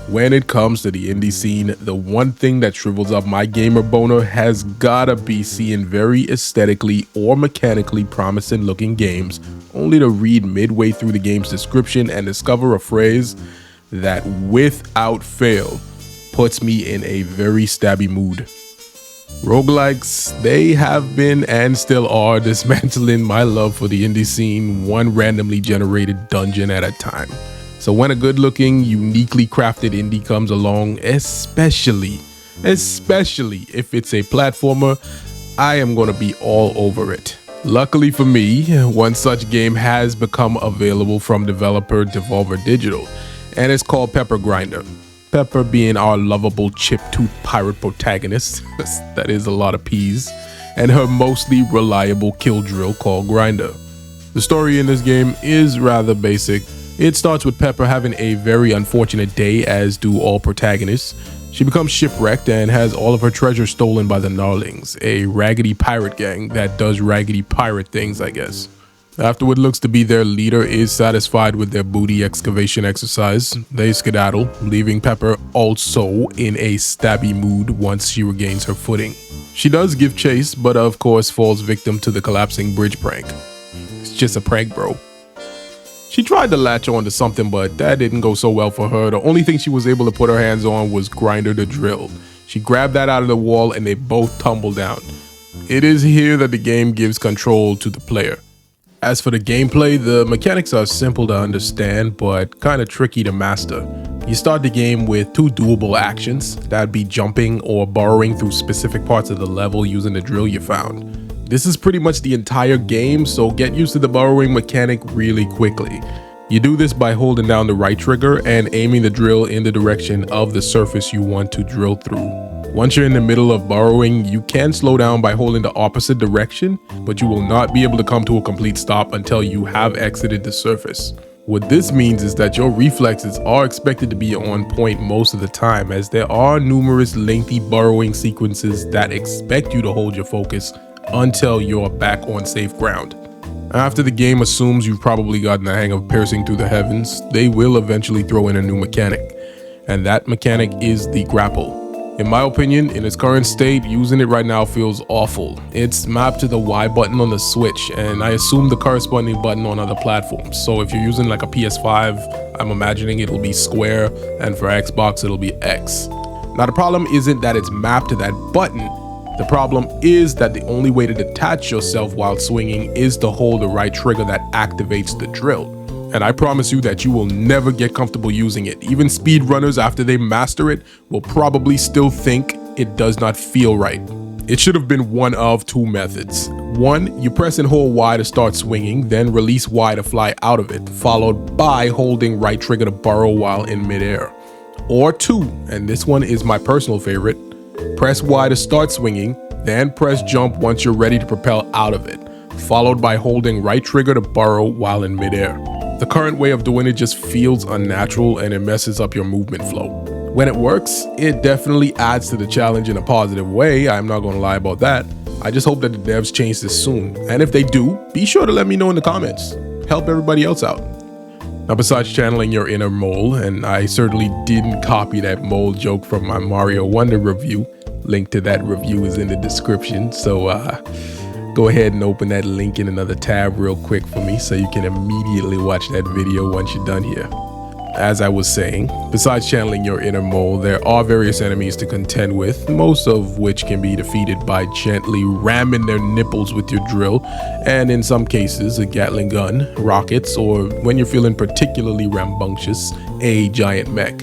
When it comes to the indie scene, the one thing that shrivels up my gamer boner has gotta be seeing very aesthetically or mechanically promising looking games, only to read midway through the game's description and discover a phrase that without fail puts me in a very stabby mood. Roguelikes, they have been and still are dismantling my love for the indie scene one randomly generated dungeon at a time. So when a good-looking, uniquely crafted indie comes along, especially if it's a platformer, I am gonna be all over it. Luckily for me, one such game has become available from developer Devolver Digital, and it's called Pepper Grinder. Pepper being our lovable chip-tooth pirate protagonist, that is a lot of P's, and her mostly reliable kill drill called Grinder. The story in this game is rather basic. It starts with Pepper having a very unfortunate day, as do all protagonists. She becomes shipwrecked and has all of her treasure stolen by the Gnarlings, a raggedy pirate gang that does raggedy pirate things, I guess. After what looks to be their leader is satisfied with their booty excavation exercise, they skedaddle, leaving Pepper also in a stabby mood once she regains her footing. She does give chase, but of course falls victim to the collapsing bridge prank. It's just a prank, bro. She tried to latch on to something, but that didn't go so well for her. The only thing she was able to put her hands on was Grinder the drill. She grabbed that out of the wall and they both tumbled down. It is here that the game gives control to the player. As for the gameplay, the mechanics are simple to understand, but kind of tricky to master. You start the game with two doable actions, that'd be jumping or burrowing through specific parts of the level using the drill you found. This is pretty much the entire game, so get used to the burrowing mechanic really quickly. You do this by holding down the right trigger and aiming the drill in the direction of the surface you want to drill through. Once you're in the middle of burrowing, you can slow down by holding the opposite direction, but you will not be able to come to a complete stop until you have exited the surface. What this means is that your reflexes are expected to be on point most of the time, as there are numerous lengthy burrowing sequences that expect you to hold your focus until you're back on safe ground. After the game assumes you've probably gotten the hang of piercing through the heavens, they will eventually throw in a new mechanic, and that mechanic is the grapple. In my opinion, in its current state, using it right now feels awful. It's mapped to the Y button on the Switch, and I assume the corresponding button on other platforms. So if you're using like a PS5, I'm imagining it'll be square, and for Xbox it'll be X. Now the problem isn't that it's mapped to that button. The problem is that the only way to detach yourself while swinging is to hold the right trigger that activates the drill. And I promise you that you will never get comfortable using it. Even speedrunners, after they master it, will probably still think it does not feel right. It should have been one of two methods. One, you press and hold Y to start swinging, then release Y to fly out of it, followed by holding right trigger to burrow while in midair. Or two, and this one is my personal favorite, press Y to start swinging, then press jump once you're ready to propel out of it, followed by holding right trigger to burrow while in midair. The current way of doing it just feels unnatural and it messes up your movement flow. When it works, it definitely adds to the challenge in a positive way, I'm not gonna lie about that. I just hope that the devs change this soon, and if they do, be sure to let me know in the comments. Help everybody else out. Now, besides channeling your inner mole, and I certainly didn't copy that mole joke from my Mario Wonder review, link to that review is in the description, so go ahead and open that link in another tab real quick for me so you can immediately watch that video once you're done here. As I was saying, besides channeling your inner mole, there are various enemies to contend with, most of which can be defeated by gently ramming their nipples with your drill, and in some cases, a Gatling gun, rockets, or when you're feeling particularly rambunctious, a giant mech.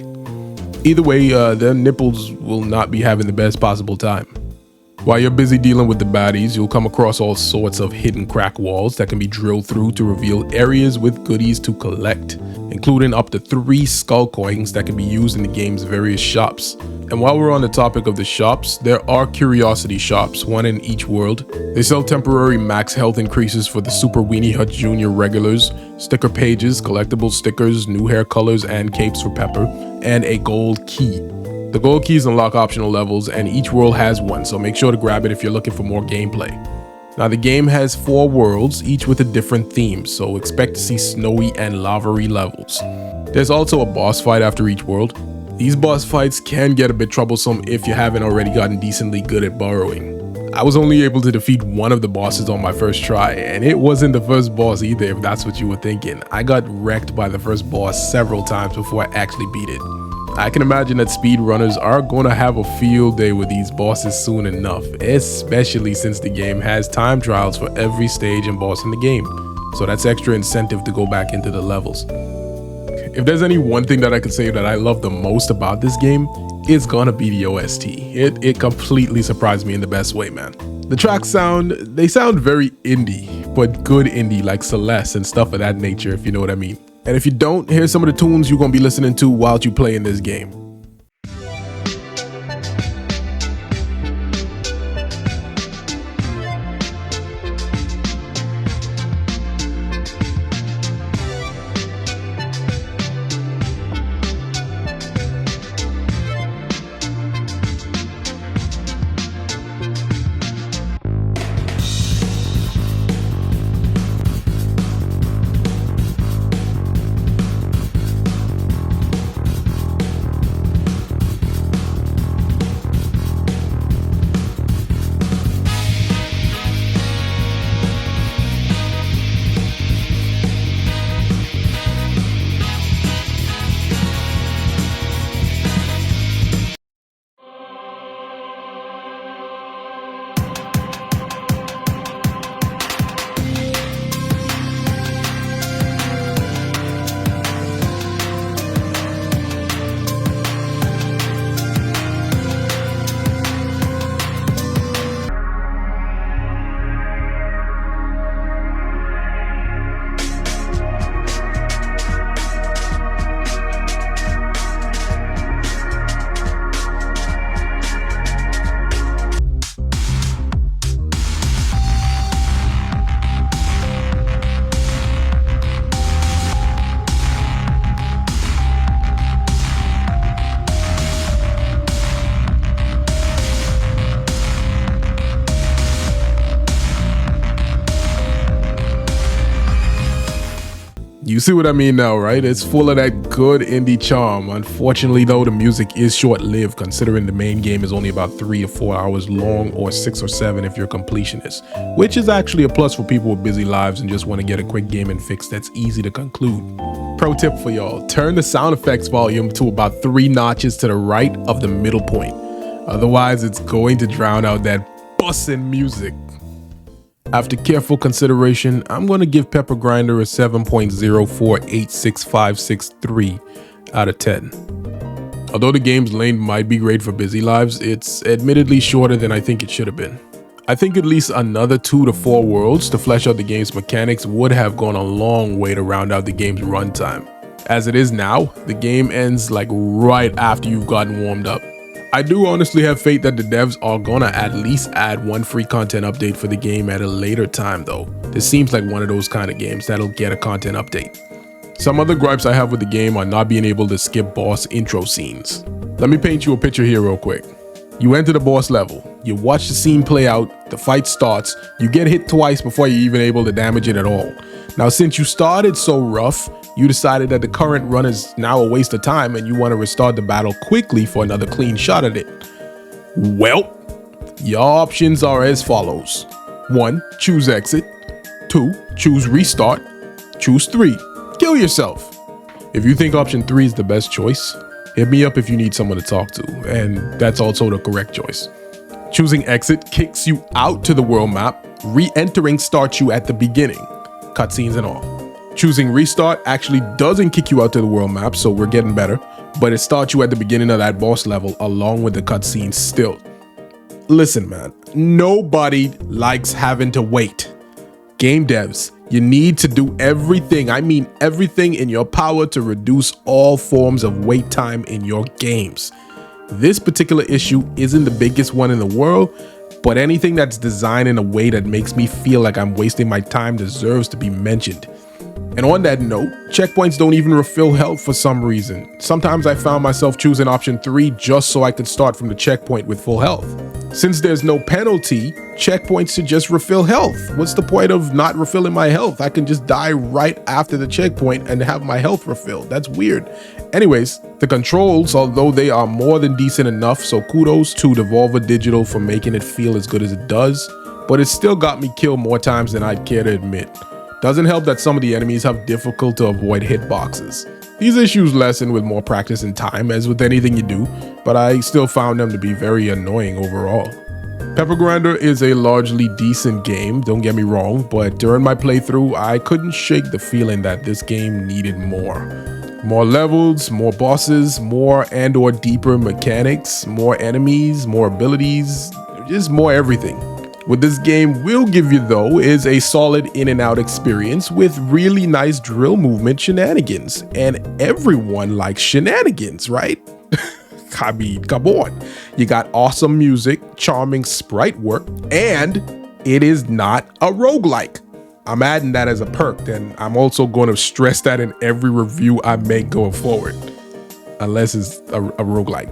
Either way, their nipples will not be having the best possible time. While you're busy dealing with the baddies, you'll come across all sorts of hidden crack walls that can be drilled through to reveal areas with goodies to collect, including up to 3 skull coins that can be used in the game's various shops. And while we're on the topic of the shops, there are curiosity shops, one in each world. They sell temporary max health increases for the Super Weenie Hut Jr. regulars, sticker pages, collectible stickers, new hair colors and capes for Pepper, and a gold key. The gold keys unlock optional levels, and each world has one, so make sure to grab it if you're looking for more gameplay. Now the game has 4 worlds, each with a different theme, so expect to see snowy and lava-y levels. There's also a boss fight after each world. These boss fights can get a bit troublesome if you haven't already gotten decently good at burrowing. I was only able to defeat one of the bosses on my first try, and it wasn't the first boss either if that's what you were thinking. I got wrecked by the first boss several times before I actually beat it. I can imagine that speedrunners are going to have a field day with these bosses soon enough, especially since the game has time trials for every stage and boss in the game, so that's extra incentive to go back into the levels. If there's any one thing that I could say that I love the most about this game, it's gonna be the OST. It completely surprised me in the best way, man. The tracks sound very indie, but good indie like Celeste and stuff of that nature, if you know what I mean. And if you don't, here's some of the tunes you're gonna be listening to while you play in this game. You see what I mean now, right? It's full of that good indie charm. Unfortunately though, the music is short-lived considering the main game is only about 3 to 4 hours long, or 6 or 7 if you're a completionist, which is actually a plus for people with busy lives and just want to get a quick gaming fix that's easy to conclude. Pro tip for y'all, turn the sound effects volume to about 3 notches to the right of the middle point. Otherwise, it's going to drown out that bussin' music. After careful consideration, I'm going to give Pepper Grinder a 7.0486563 out of 10. Although the game's length might be great for busy lives, it's admittedly shorter than I think it should have been. I think at least another 2 to 4 worlds to flesh out the game's mechanics would have gone a long way to round out the game's runtime. As it is now, the game ends like right after you've gotten warmed up. I do honestly have faith that the devs are gonna at least add one free content update for the game at a later time though. This seems like one of those kind of games that'll get a content update. Some other gripes I have with the game are not being able to skip boss intro scenes. Let me paint you a picture here real quick. You enter the boss level, you watch the scene play out, the fight starts, you get hit twice before you're even able to damage it at all. Now since you started so rough, you decided that the current run is now a waste of time and you want to restart the battle quickly for another clean shot at it. Well, your options are as follows. 1. Choose exit. 2. Choose restart. Choose 3. Kill yourself. If you think option 3 is the best choice, hit me up if you need someone to talk to, and that's also the correct choice. Choosing exit kicks you out to the world map. Re-entering starts you at the beginning, cutscenes and all. Choosing restart actually doesn't kick you out to the world map, so we're getting better, but it starts you at the beginning of that boss level along with the cutscenes still. Listen man, nobody likes having to wait. Game devs, you need to do everything, I mean everything in your power to reduce all forms of wait time in your games. This particular issue isn't the biggest one in the world, but anything that's designed in a way that makes me feel like I'm wasting my time deserves to be mentioned. And on that note, checkpoints don't even refill health for some reason. Sometimes I found myself choosing option 3 just so I could start from the checkpoint with full health. Since there's no penalty, checkpoints should just refill health. What's the point of not refilling my health? I can just die right after the checkpoint and have my health refilled. That's weird. Anyways, the controls, although they are more than decent enough, so kudos to Devolver Digital for making it feel as good as it does, but it still got me killed more times than I'd care to admit. Doesn't help that some of the enemies have difficult to avoid hitboxes. These issues lessen with more practice and time, as with anything you do, but I still found them to be very annoying overall. Pepper Grinder is a largely decent game, don't get me wrong, but during my playthrough, I couldn't shake the feeling that this game needed more. More levels, more bosses, more and/or deeper mechanics, more enemies, more abilities, just more everything. What this game will give you though is a solid in and out experience with really nice drill movement shenanigans, and everyone likes shenanigans, right? I mean, come on. You got awesome music, charming sprite work, and it is not a roguelike. I'm adding that as a perk, and I'm also going to stress that in every review I make going forward, unless it's a roguelike.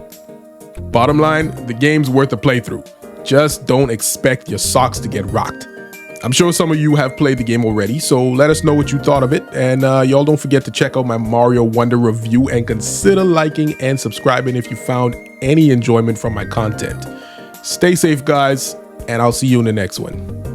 Bottom line, the game's worth a playthrough. Just don't expect your socks to get rocked. I'm sure some of you have played the game already, so let us know what you thought of it. And y'all don't forget to check out my Mario Wonder review and consider liking and subscribing if you found any enjoyment from my content. Stay safe, guys, and I'll see you in the next one.